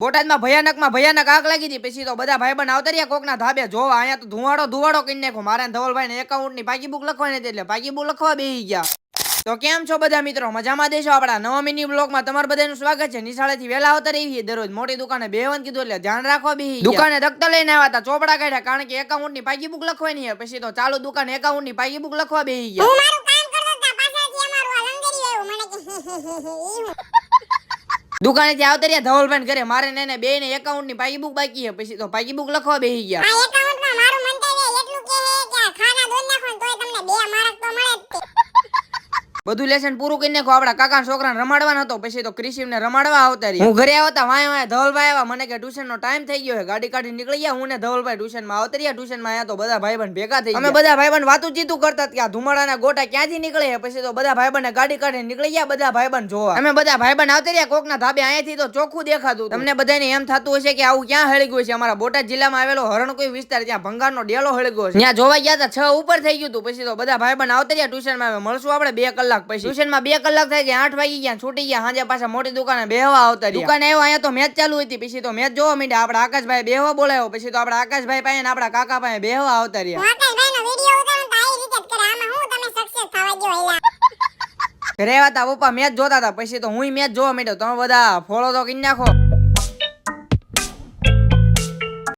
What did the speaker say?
બોટાદમાં ભયાનક આગ લાગી હતી. પછી તો બધા ભાઈબંધ આવતા રહ્યા કોકના ધાબે જોવા. અહીંયા તો ધુવાડો કરી નાખો. મારા ધવલભાઈ ને એકાઉન્ટ ની પાકી બુક લખવાની હતી એટલે પાકી બુક લખવા બેહી ગયા. તો કેમ છો બધા મિત્રો? મજામાં દેશો? આપણા નવા મિની બ્લોગમાં તમારું બધાનું સ્વાગત છે. નિશાળેથી વહેલા આવતા રહીએ દરરોજ મોટી દુકાને બેહવાનું કીધું એટલે ધ્યાન રાખવા બેહી ગયા. દુકાને દફતર લઈને આવ્યા હતા, ચોપડા કાઢ્યા કારણ કે એકાઉન્ટ ની પાકી બુક લખવાની છે. પછી તો ચાલુ દુકાન એકાઉન્ટ ની પાકી બુક લખવા બેહી ગયા. દુકાનેથી આવતા રહ્યા ધવલભાઈ ઘરે. મારે ને બે ને એકાઉન્ટ ની પાકી બુક બાકી છે. પછી તો પાકી બુક લખવા બેહી ગયા. બધું લેસન પૂરું કરીને આપડા કાકા છોકરાને રમાડવાનો હતો. પછી તો ક્રિશિવને રમાડવા આવતા રહ્યા. હું ઘરે આવતા વાય ધવલભાઈ આવ્યા. મને કે ટ્યુશન નો ટાઈમ થઈ ગયો છે, ગાડી કાઢી નીકળી ગયા. હું ને ધવલભાઈ ટ્યુશન માં આવતા રહ્યા. ટ્યુશન માં આવ્યા તો બધા ભાઈબંધ ભેગા થઈ ગયા. અમે બધા ભાઈબંધ વાતું ચીતું કરતા કે આ ધુમાડાના ગોટા ક્યાંથી નીકળે છે. પછી તો બધા ભાઈબંધ ગાડી કાઢી નીકળી ગયા બધા ભાઈબંધ જોવા. અમે બધા ભાઈબંધ આવતા રહ્યા કોકના ધાબે. અહીંયાથી તો ચોખ્ખું દેખાતું. તમને બધાને એમ થતું હશે કે આવું ક્યાં હળી ગયું છે. અમારા બોટાદ જિલ્લામાં આવેલો હરણકોઈ વિસ્તાર, ત્યાં ભંગારનો ડેલો હળી ગયો છે. ત્યાં જોવા ગયા હતા 6 ઉપર થઈ ગયું હતું. પછી તો બધા ભાઈબંધ આવતા રહ્યા ટ્યુશન માં. મળશું આપણે 2 કલાક પછી. ટ્યુશન માં 2 કલાક થઈ ગયા, 8 વાગી ગયા, છૂટી ગયા. સાંજે પાછા મોટી દુકાને બેહવા આવતા રહ્યા. દુકાને આવ્યો, અહીંયા તો મેચ ચાલુ હતી. પછી તો મેચ જોવા માંડ્યા. આપડા આકાશભાઈ બેહવા બોલાવ્યો. પછી તો આપડા આકાશભાઈ પાસે ને આપડા કાકા પાસે બેહવા આવતા રહ્યા. ઘરે હતા પપ્પા મેચ જોતા હતા. પછી તો હું મેચ જોવા માંડ્યો. તમે બધા ફોલો તો કરી નાખો.